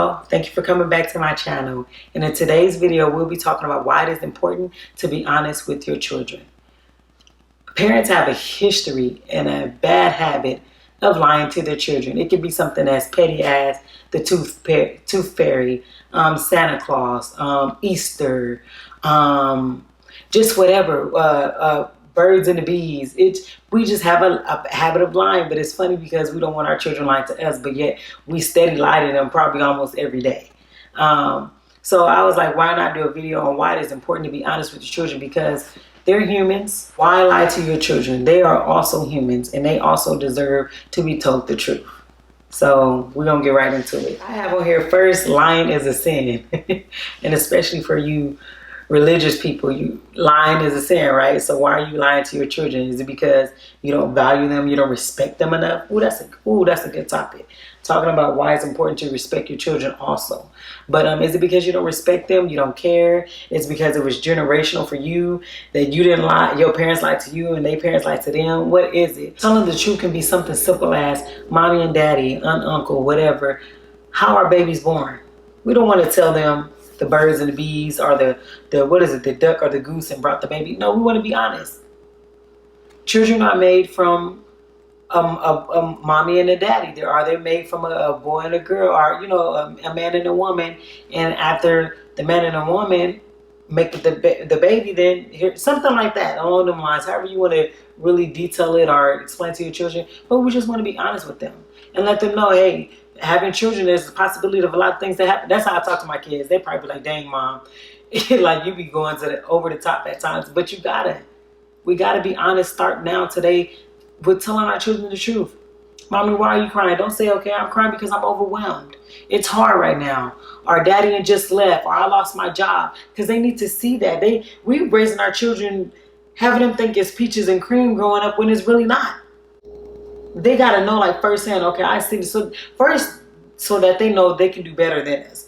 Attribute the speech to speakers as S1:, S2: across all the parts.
S1: y'all, thank you for coming back to my channel. And in today's video, we'll be talking about why it is important to be honest with your children. Parents have a history and a bad habit of lying to their children. It could be something as petty as the tooth fairy, Santa Claus, Easter, just whatever, birds and the bees. We just have a habit of lying, but it's funny because we don't want our children lying to us, but yet we steady lie to them probably almost every day. So I was like, why not do a video on why it is important to be honest with your children? Because they're humans. Why lie to your children? They are also humans, and they also deserve to be told the truth. So we're going to get right into it. I have on here first, lying is a sin. And especially for you religious people, lying is a sin, right? So why are you lying to your children? Is it because you don't value them, you don't respect them enough? That's a good topic. Talking about why it's important to respect your children also. But is it because you don't respect them, you don't care? It's because it was generational for you, that you didn't lie, your parents lied to you and their parents lied to them? What is it? Telling the truth can be something simple as mommy and daddy, aunt, uncle, whatever. How are babies born? We don't want to tell them the birds and the bees, or the duck or the goose and brought the baby. No, we want to be honest. Children are made from a mommy and a daddy. Are they made from a boy and a girl, or a man and a woman? And after the man and a woman make the baby, then something like that along them lines. However you want to really detail it or explain to your children, but we just want to be honest with them and let them know, hey, having children, there's a possibility of a lot of things that happen. That's how I talk to my kids. They probably be like, dang, mom, like you be going to over the top at times. But we gotta be honest. Start now today with telling our children the truth. Mommy, why are you crying? Don't say, okay, I'm crying because I'm overwhelmed. It's hard right now. Or daddy had just left, or I lost my job. Because they need to see that. We raising our children, having them think it's peaches and cream growing up when it's really not. They got to know like firsthand, okay, I see this. So first, so that they know they can do better than us.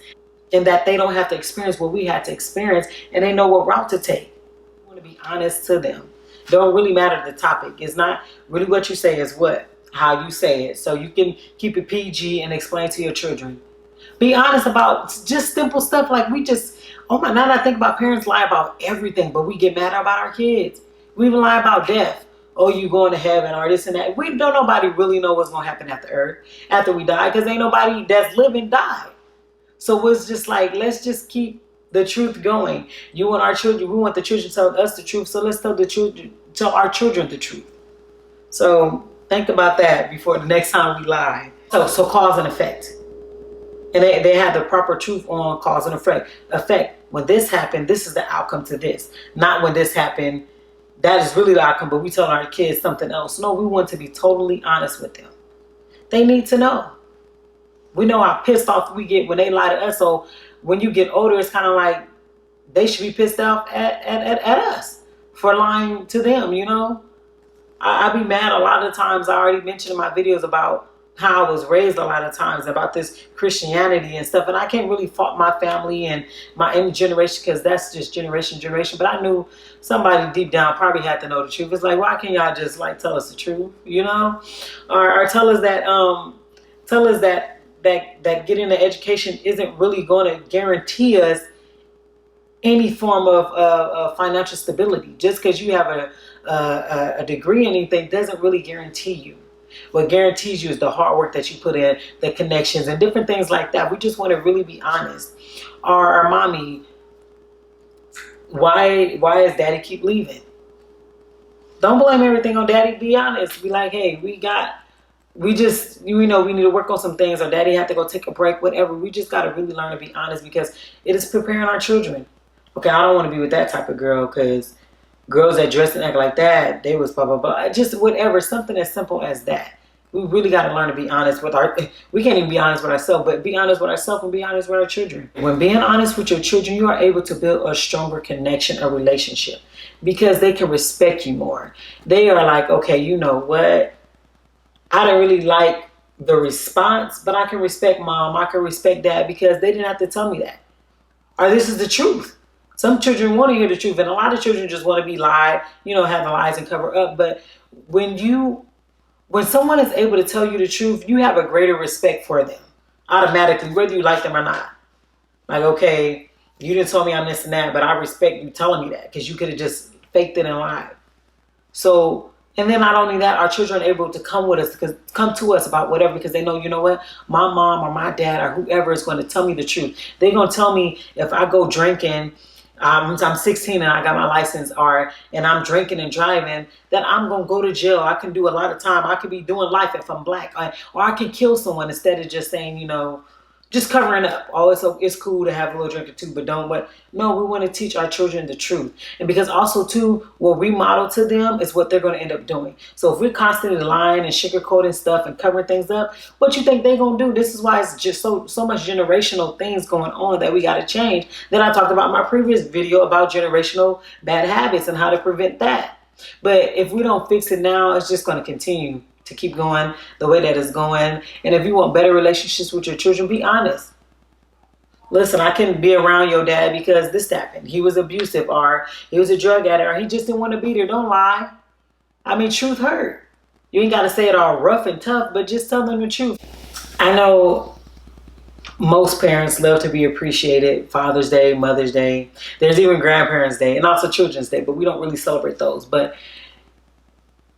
S1: And that they don't have to experience what we had to experience. And they know what route to take. We want to be honest to them. Don't really matter the topic. It's not really what you say, is how you say it. So you can keep it PG and explain to your children. Be honest about just simple stuff like now that I think about, parents lie about everything, but we get mad about our kids. We even lie about death. Oh, you going to heaven or this and that. We don't nobody really know what's going to happen after earth, after we die, because ain't nobody that's living died. So it's just like, let's just keep the truth going. You want our children, we want the children to tell us the truth, so let's tell our children the truth. So think about that before the next time we lie. So cause and effect. And they have the proper truth on cause and effect. When this happened, this is the outcome to this. Not when this happened, that is really the outcome, but we tell our kids something else. No, we want to be totally honest with them. They need to know. We know how pissed off we get when they lie to us. So when you get older, it's kind of like they should be pissed off at us for lying to them, I be mad a lot of times. I already mentioned in my videos about how I was raised a lot of times about this Christianity and stuff. And I can't really fault my family and my generation, because that's just generation. But I knew somebody deep down probably had to know the truth. It's like, why can't y'all just like tell us the truth, or tell us that getting an education isn't really going to guarantee us any form of financial stability. Just because you have a degree in anything doesn't really guarantee you. What guarantees you is the hard work that you put in, the connections and different things like that. We just want to really be honest. Our mommy, why does daddy keep leaving? Don't blame everything on daddy. Be honest. Be like, hey, we need to work on some things, or daddy had to go take a break, whatever. We just got to really learn to be honest, because it is preparing our children. Okay, I don't want to be with that type of girl, because girls that dress and act like that, they was blah, blah, blah. Just whatever, something as simple as that. We really got to learn to be honest with we can't even be honest with ourselves, but be honest with ourselves and be honest with our children. When being honest with your children, you are able to build a stronger connection, a relationship, because they can respect you more. They are like, okay, you know what? I don't really like the response, but I can respect mom, I can respect dad, because they didn't have to tell me that. Or this is the truth. Some children want to hear the truth, and a lot of children just want to be lied, have the lies and cover up. But when someone is able to tell you the truth, you have a greater respect for them. automatically, whether you like them or not. Like, okay, you didn't tell me I'm this and that, but I respect you telling me that, because you could have just faked it and lied. So, and then not only that, our children are able to come to us about whatever, because they know, you know what, my mom or my dad or whoever is going to tell me the truth. They're going to tell me if I go drinking, I'm 16 and I got my license, and I'm drinking and driving, that I'm going to go to jail. I can do a lot of time. I could be doing life if I'm black, or I can kill someone, instead of just saying, just covering up. Oh, it's cool to have a little drink or two, but don't what? No, we want to teach our children the truth. And because also too, what we model to them is what they're going to end up doing. So if we're constantly lying and sugarcoating stuff and covering things up, what you think they're going to do? This is why it's just so much generational things going on that we got to change. Then I talked about in my previous video about generational bad habits and how to prevent that. But if we don't fix it now, it's just going to continue to keep going the way that it's going. And if you want better relationships with your children, be honest. Listen, I couldn't be around your dad because this happened. He was abusive, or he was a drug addict, or he just didn't want to be there. Don't lie. I mean, truth hurt. You ain't got to say it all rough and tough, but just tell them the truth. I know most parents love to be appreciated. Father's Day, Mother's Day. There's even Grandparents' Day and also Children's Day, but we don't really celebrate those. But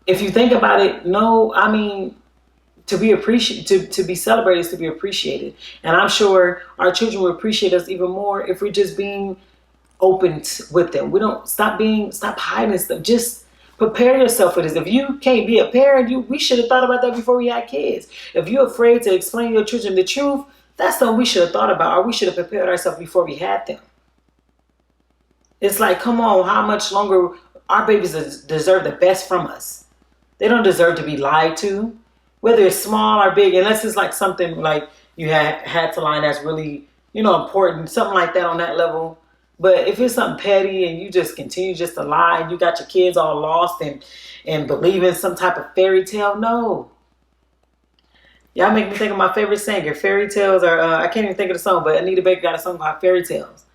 S1: if you think about it, no, I mean, to be celebrated is to be appreciated. And I'm sure our children will appreciate us even more if we're just being open with them. We don't stop hiding stuff. Just prepare yourself for this. If you can't be a parent, we should have thought about that before we had kids. If you're afraid to explain to your children the truth, that's something we should have thought about, or we should have prepared ourselves before we had them. It's like, come on, how much longer? Our babies deserve the best from us. They don't deserve to be lied to, whether it's small or big, unless it's like something like you had to lie that's really, important, something like that on that level. But if it's something petty and you just continue just to lie and you got your kids all lost and believe in some type of fairy tale, no. Y'all make me think of my favorite singer. Fairy tales are, I can't even think of the song, but Anita Baker got a song called Fairy Tales.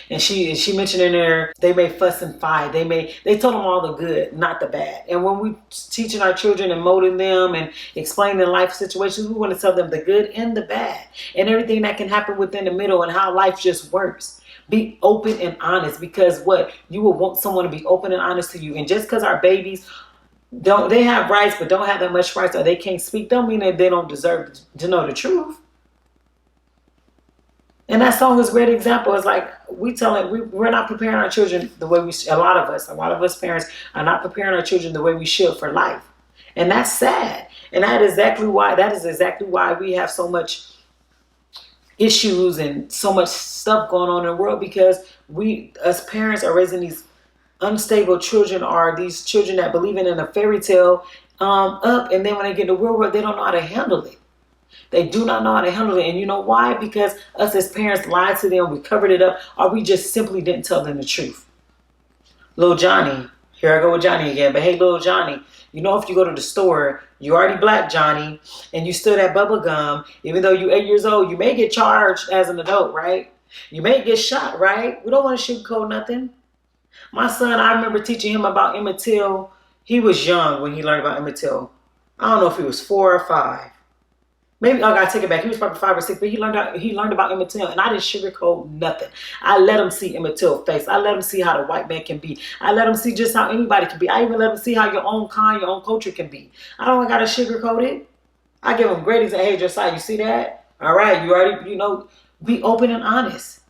S1: And she mentioned in there, they may fuss and fight. They told them all the good, not the bad. And when we teaching our children and molding them and explaining life situations, we want to tell them the good and the bad and everything that can happen within the middle and how life just works. Be open and honest, because you will want someone to be open and honest to you. And just because our babies they have rights but don't have that much rights, or they can't speak, don't mean that they don't deserve to know the truth. And that song is a great example. It's like we're not preparing our children the way a lot of us parents are not preparing our children the way we should for life. And that's sad. And that is exactly why we have so much issues and so much stuff going on in the world, because we as parents are raising these unstable children, or these children that believe in a fairy tale up, and then when they get in the real world, they don't know how to handle it. They do not know how to handle it. And you know why? Because us as parents lied to them, we covered it up, or we just simply didn't tell them the truth. Little Johnny, here I go with Johnny again, but hey, little Johnny, if you go to the store, you already black Johnny, and you still that bubble gum, even though you're 8 years old, you may get charged as an adult, right? You may get shot, right? We don't want to sugarcoat nothing. My son, I remember teaching him about Emmett Till. He was young when he learned about Emmett Till. I don't know if he was 4 or 5. Maybe I gotta take it back. He was probably 5 or 6, but he learned about Emmett Till, and I didn't sugarcoat nothing. I let him see Emmett Till's face. I let him see how the white man can be. I let him see just how anybody can be. I even let him see how your own kind, your own culture can be. I don't gotta sugarcoat it. I give him grades and hey, Josiah, you see that? All right, you already, be open and honest.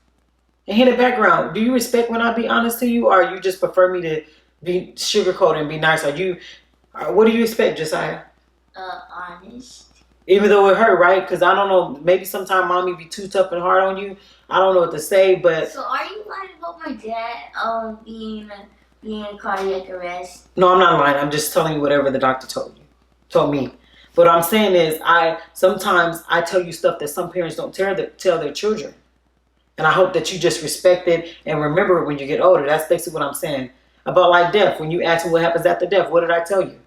S1: And in the background, do you respect when I be honest to you, or you just prefer me to be sugarcoated and be nice? What do you expect, Josiah?
S2: Honest.
S1: Even though it hurt, right? Because I don't know, maybe sometimes mommy be too tough and hard on you. I don't know what to say, but...
S2: So are you lying about my dad being in cardiac arrest?
S1: No, I'm not lying. I'm just telling you whatever the doctor told me. But what I'm saying is, sometimes I tell you stuff that some parents don't tell their children. And I hope that you just respect it and remember it when you get older. That's basically what I'm saying. About like death. When you ask me what happens after death, what did I tell you?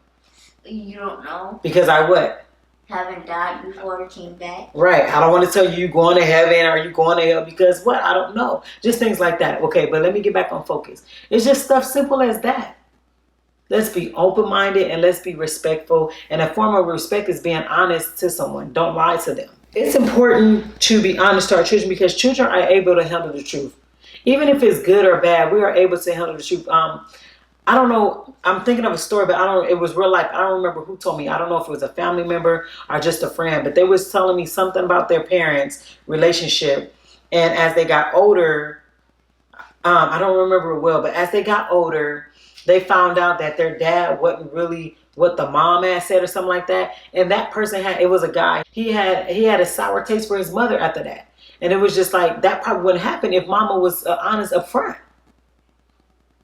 S2: You don't know.
S1: Because I what?
S2: Haven't died before it came back.
S1: Right. I don't want to tell you going to heaven or you going to hell, because what? I don't know. Just things like that. Okay, but let me get back on focus. It's just stuff simple as that. Let's be open-minded and let's be respectful. And a form of respect is being honest to someone. Don't lie to them. It's important to be honest to our children because children are able to handle the truth. Even if it's good or bad, we are able to handle the truth. I don't know. I'm thinking of a story, but I don't. It was real life. I don't remember who told me. I don't know if it was a family member or just a friend, but they was telling me something about their parents' relationship. And as they got older, I don't remember it well, but as they got older, they found out that their dad wasn't really what the mom had said or something like that. And that person had, it was a guy. He had a sour taste for his mother after that. And it was just like that probably wouldn't happen if mama was honest up front.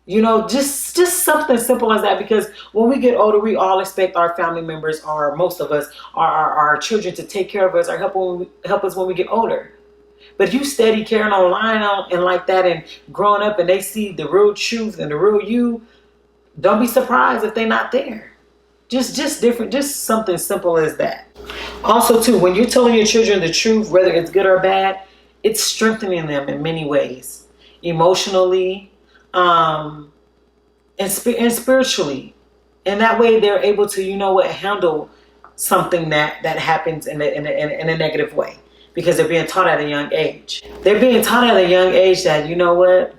S1: You know, just something simple as that. Because when we get older, we all expect our family members, or most of us, our children, to take care of us or help us when we get older. But if you steady carrying on, lying on, and like that, and growing up, and they see the real truth and the real you, don't be surprised if they're not there. Just different, just something simple as that. Also, too, when you're telling your children the truth, whether it's good or bad, it's strengthening them in many ways, emotionally, and spiritually. And that way, they're able to, handle something that happens in a negative way because they're being taught at a young age. They're being taught at a young age that, you know what,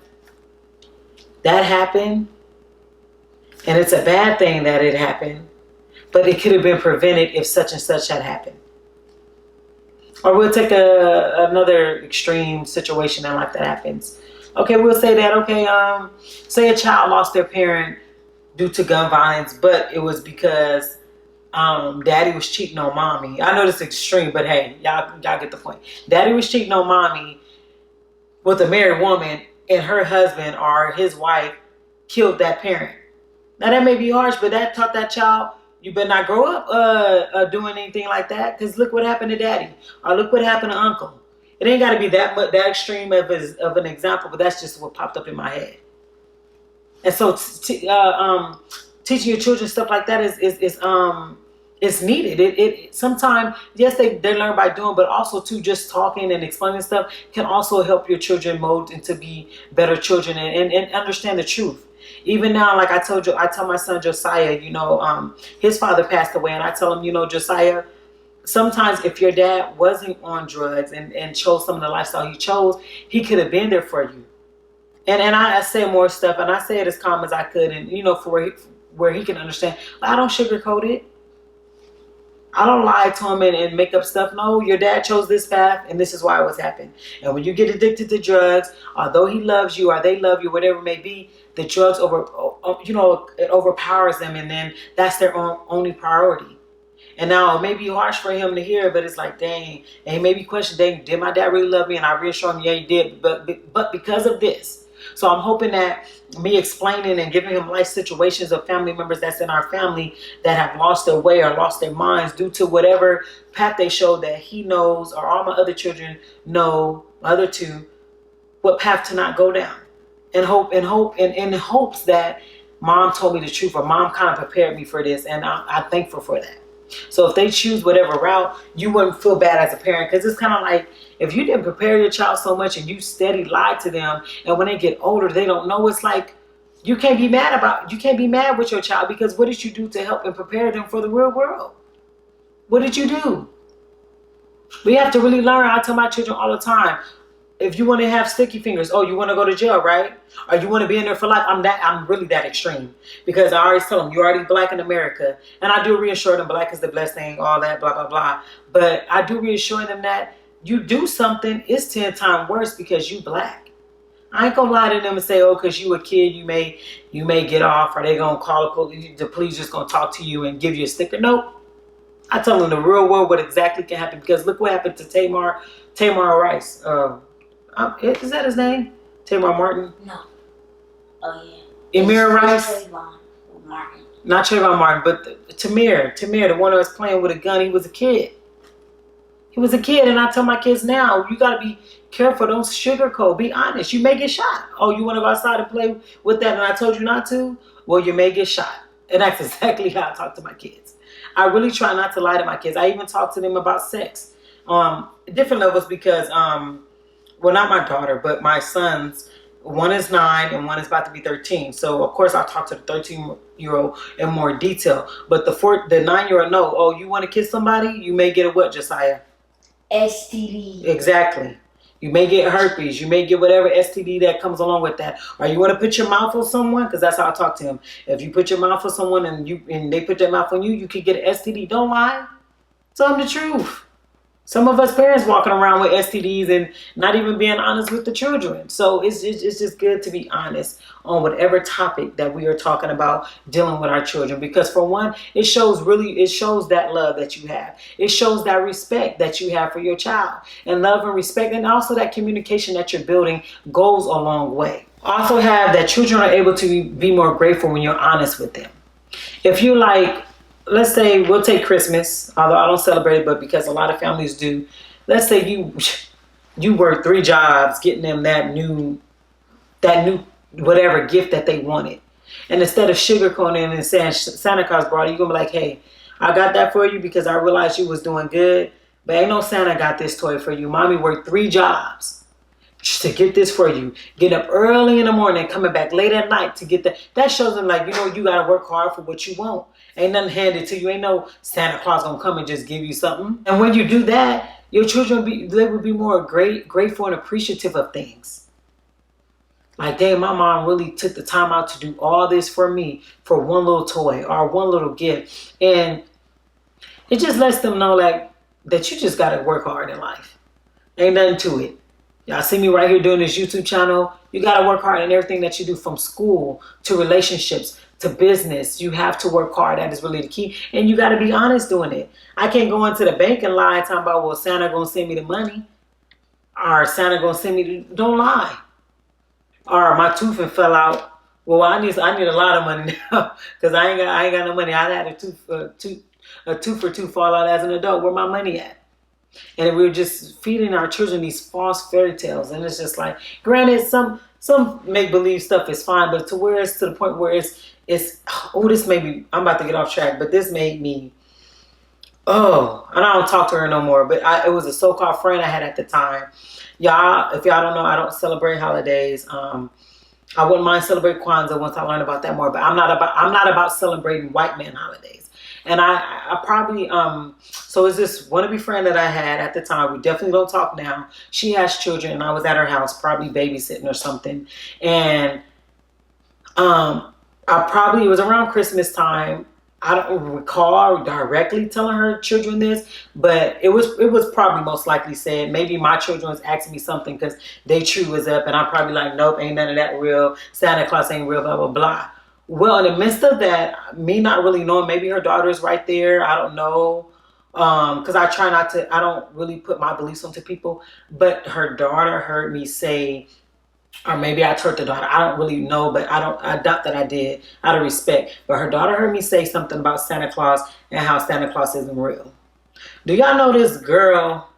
S1: that happened, and it's a bad thing that it happened, but it could have been prevented if such and such had happened. Or we'll take another extreme situation and like that happens. Okay, we'll say that, okay, say a child lost their parent due to gun violence, but it was because daddy was cheating on mommy. I know this is extreme, but hey, y'all get the point. Daddy was cheating on mommy with a married woman, and her husband or his wife killed that parent. Now that may be harsh, but that taught that child, you better not grow up doing anything like that, because look what happened to daddy, or look what happened to uncle. It ain't got to be that extreme of an example, but that's just what popped up in my head. And so, teaching your children stuff like that is needed. It sometimes, yes, they learn by doing, but also too, just talking and explaining stuff can also help your children mold into be better children and understand the truth. Even now, like I told you, I tell my son Josiah, his father passed away, and I tell him, Josiah, sometimes if your dad wasn't on drugs and chose some of the lifestyle he chose, he could have been there for you. And I say more stuff, and I say it as calm as I could, and for where he can understand. I don't sugarcoat it. I don't lie to him and make up stuff. No, your dad chose this path, and this is why it was happening. And when you get addicted to drugs, although he loves you or they love you, whatever it may be, the drugs it overpowers them, and then that's their only priority. And now it may be harsh for him to hear, but it's like, dang, and he may be questioning, dang, did my dad really love me? And I reassure him, yeah, he did, but because of this. So I'm hoping that me explaining and giving him life situations of family members that's in our family that have lost their way or lost their minds due to whatever path they showed, that he knows, or all my other children know, other two, what path to not go down. And in hopes that mom told me the truth, or mom kind of prepared me for this, and I'm thankful for that. So if they choose whatever route, you wouldn't feel bad as a parent, because it's kind of like if you didn't prepare your child so much and you steady lied to them, and when they get older they don't know, it's like you can't be mad with your child, because what did you do to help and prepare them for the real world? What did you do? We have to really learn. I tell my children all the time, if you want to have sticky fingers, oh, you want to go to jail, right? Or you want to be in there for life. I'm really that extreme, because I always tell them, you're already black in America. And I do reassure them, black is the blessed thing, all that, blah, blah, blah. But I do reassure them that you do something, it's 10 times worse because you black. I ain't gonna lie to them and say, oh, because you a kid, you may get off, or they gonna call the police just gonna talk to you and give you a sticker. Nope. I tell them the real world what exactly can happen, because look what happened to Tamar Rice. Is that his name? Tamar Martin?
S2: No. Oh, yeah.
S1: Emir Rice?
S2: Trayvon Martin.
S1: Not Trayvon Martin, but Tamir, the one who was playing with a gun. He was a kid. And I tell my kids now, you got to be careful. Don't sugarcoat. Be honest. You may get shot. Oh, you want to go outside and play with that, and I told you not to? Well, you may get shot. And that's exactly how I talk to my kids. I really try not to lie to my kids. I even talk to them about sex. Different levels, because well, not my daughter, but my sons, one is 9 and one is about to be 13. So of course I'll talk to the 13-year-old in more detail. But the 9-year-old, no, oh, you want to kiss somebody? You may get a what, Josiah?
S2: STD.
S1: Exactly. You may get herpes. You may get whatever STD that comes along with that. Or you want to put your mouth on someone, because that's how I talk to him. If you put your mouth on someone and they put their mouth on you, you could get an STD. Don't lie. Tell them the truth. Some of us parents walking around with STDs and not even being honest with the children. So it's just good to be honest on whatever topic that we are talking about dealing with our children. Because for one, it shows that love that you have. It shows that respect that you have for your child. And love and respect, and also that communication that you're building goes a long way. Also have that children are able to be more grateful when you're honest with them. If you like, let's say we'll take Christmas, although I don't celebrate it, but because a lot of families do. Let's say you work 3 jobs getting them that new whatever gift that they wanted. And instead of sugarcoating and saying Santa Claus brought it, you're gonna be like, hey, I got that for you because I realized you was doing good, but ain't no Santa got this toy for you. Mommy worked 3 jobs to get this for you. Get up early in the morning, coming back late at night to get that. That shows them, like, you gotta work hard for what you want. Ain't nothing handed to you. Ain't no Santa Claus gonna come and just give you something. And when you do that, your children will be more grateful and appreciative of things. Like, dang, my mom really took the time out to do all this for me for one little toy or one little gift. And it just lets them know, like, that you just gotta work hard in life. Ain't nothing to it. Y'all see me right here doing this YouTube channel. You got to work hard in everything that you do, from school to relationships to business. You have to work hard. That is really the key. And you got to be honest doing it. I can't go into the bank and lie talking about, well, Santa going to send me the money. Or Santa going to send me the... Don't lie. Or my tooth and fell out. Well, I need a lot of money now because I ain't got no money. I had a tooth or two fall out as an adult. Where my money at? And we're just feeding our children these false fairy tales. And it's just like, granted, some make-believe stuff is fine, but to the point where this made me, I'm about to get off track, but this made me, and I don't talk to her no more, but it was a so-called friend I had at the time. Y'all, if y'all don't know, I don't celebrate holidays. I wouldn't mind celebrating Kwanzaa once I learn about that more, but I'm not about celebrating white man holidays. And I probably, so it's this wannabe friend that I had at the time. We definitely don't talk now. She has children, and I was at her house, probably babysitting or something. And it was around Christmas time. I don't recall directly telling her children this, but it was probably most likely said. Maybe my children was asking me something because they tree was up, and I'm probably like, nope, ain't none of that real. Santa Claus ain't real, blah, blah, blah. Well, in the midst of that, me not really knowing, maybe her daughter is right there. I don't know. Because I try not to, I don't really put my beliefs onto people. But her daughter heard me say, or maybe I told the daughter, I don't really know, but I doubt that I did, out of respect. But her daughter heard me say something about Santa Claus and how Santa Claus isn't real. Do y'all know this girl?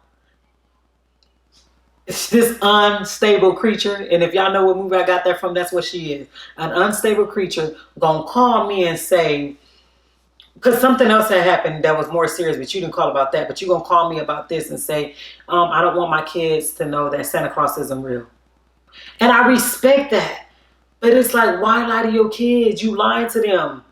S1: It's this unstable creature, and if y'all know what movie I got that from, that's what she is. An unstable creature gonna call me and say, because something else had happened that was more serious, but you didn't call about that, but you're gonna call me about this and say, I don't want my kids to know that Santa Claus isn't real. And I respect that, but it's like, why lie to your kids? You lying to them.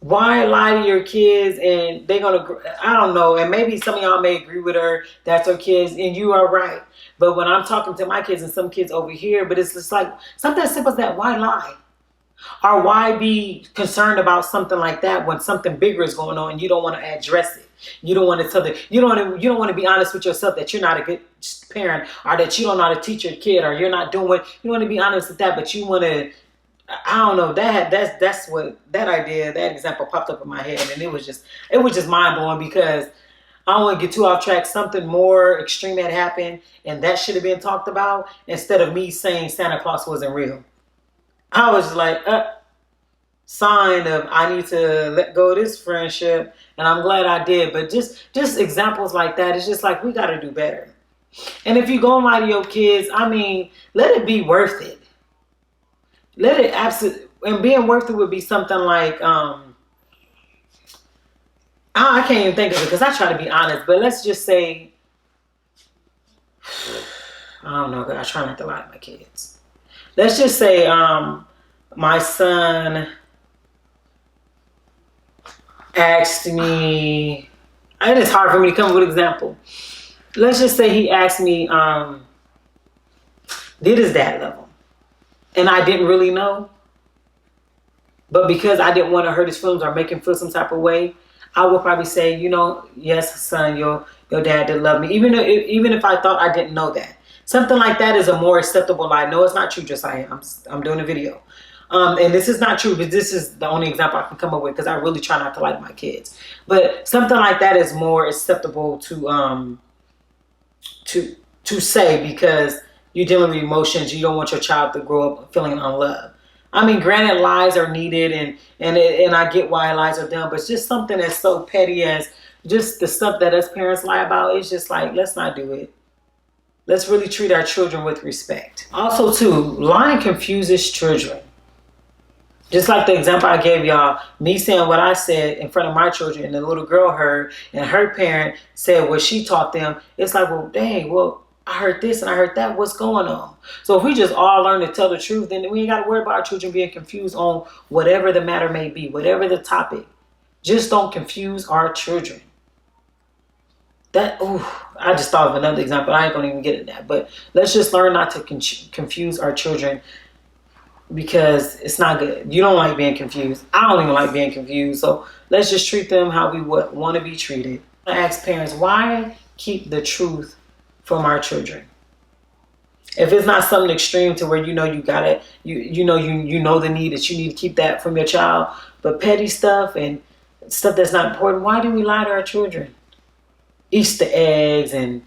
S1: Why lie to your kids? And they're going to, I don't know, and maybe some of y'all may agree with her, that's her kids, and you are right. But when I'm talking to my kids and some kids over here, but it's just like, something as simple as that, why lie? Or why be concerned about something like that when something bigger is going on and you don't want to address it? You don't want to tell you don't want to be honest with yourself that you're not a good parent, or that you don't know how to teach your kid, or you're not doing what you want to be honest with that, but you want to, I don't know, that's what that idea, that example popped up in my head, and it was just mind blowing, because I don't want to get too off track. Something more extreme had happened, and that should have been talked about instead of me saying Santa Claus wasn't real. I was like, sign of I need to let go of this friendship, and I'm glad I did. But just examples like that, it's just like, we got to do better. And if you go and lie to your kids, I mean, let it be worth it. Let it absolutely, and being worth it would be something like, I can't even think of it because I try to be honest, but let's just say, I don't know, I try not to lie to my kids. Let's just say my son asked me, And it's hard for me to come up with an example. Let's just say he asked me, did his dad love him? And I didn't really know. But because I didn't want to hurt his feelings or make him feel some type of way, I would probably say, yes, son, your dad did love me. Even if I thought I didn't know that. Something like that is a more acceptable lie. No, it's not true, Josiah. I'm doing a video. And this is not true, but this is the only example I can come up with because I really try not to lie to my kids. But something like that is more acceptable to say because you're dealing with emotions. You don't want your child to grow up feeling unloved. I mean, granted, lies are needed, and I get why lies are done, but it's just something that's so petty as just the stuff that us parents lie about. It's just like, let's not do it. Let's really treat our children with respect. Also, too, lying confuses children. Just like the example I gave y'all, me saying what I said in front of my children and the little girl heard and her parent said what she taught them. It's like, well, dang, well, I heard this and I heard that. What's going on? So if we just all learn to tell the truth, then we ain't got to worry about our children being confused on whatever the matter may be, whatever the topic. Just don't confuse our children. I just thought of another example. I ain't going to even get into that. But let's just learn not to confuse our children because it's not good. You don't like being confused. I don't even like being confused. So let's just treat them how we would want to be treated. I ask parents, why keep the truth from our children? If it's not something extreme to where you know the need that you need to keep that from your child, but petty stuff and stuff that's not important, why do we lie to our children? Easter eggs and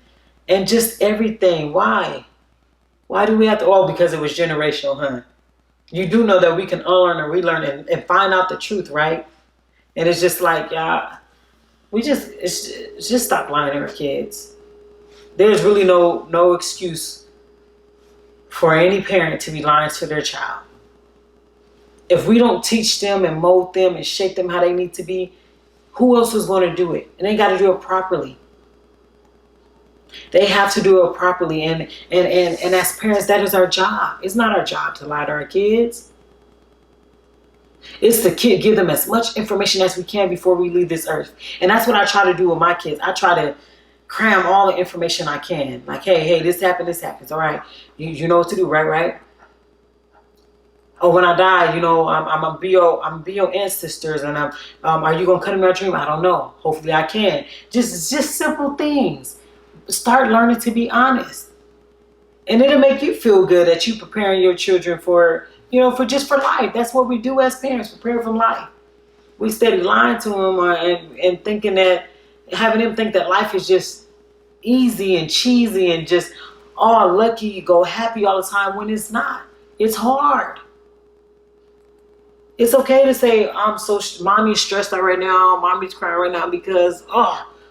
S1: just everything. Why? Why do we have to? Oh, because it was generational, huh? You do know that we can unlearn and relearn and find out the truth, right? And it's just like, it's just stop lying to our kids. There's really no excuse for any parent to be lying to their child. If we don't teach them and mold them and shape them how they need to be, who else is going to do it? And they got to do it properly. They have to do it properly. And as parents, that is our job. It's not our job to lie to our kids. It's to give them as much information as we can before we leave this earth. And that's what I try to do with my kids. I try to cram all the information I can. Like, hey, this happens. All right. You know what to do, right? Oh, when I die, I'm gonna be your ancestors, and are you gonna cut in my dream? I don't know. Hopefully, I can. Just simple things. Start learning to be honest, and it'll make you feel good that you preparing your children for life. That's what we do as parents, prepare for life. We steady lying to them and thinking that, having them think that life is just easy and cheesy and just lucky, go happy all the time when it's not. It's hard. It's okay to say, mommy's stressed out right now, mommy's crying right now because,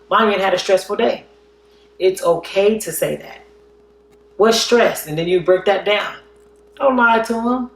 S1: mommy had a stressful day. It's okay to say that. What's stress? And then you break that down. Don't lie to them.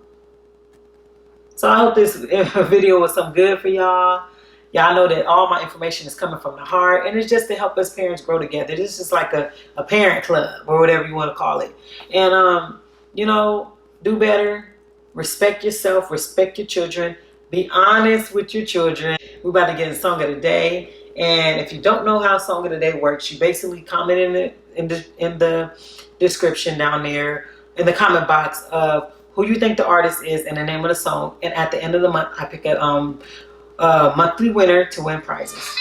S1: So I hope this video was some good for y'all. Y'all know that all my information is coming from the heart, and it's just to help us parents grow together. This is just like a parent club or whatever you want to call it. And, do better. Respect yourself. Respect your children. Be honest with your children. We're about to get in Song of the Day. And if you don't know how Song of the Day works, you basically comment in the description down there, in the comment box of who you think the artist is and the name of the song. And at the end of the month, I pick a monthly winner to win prizes.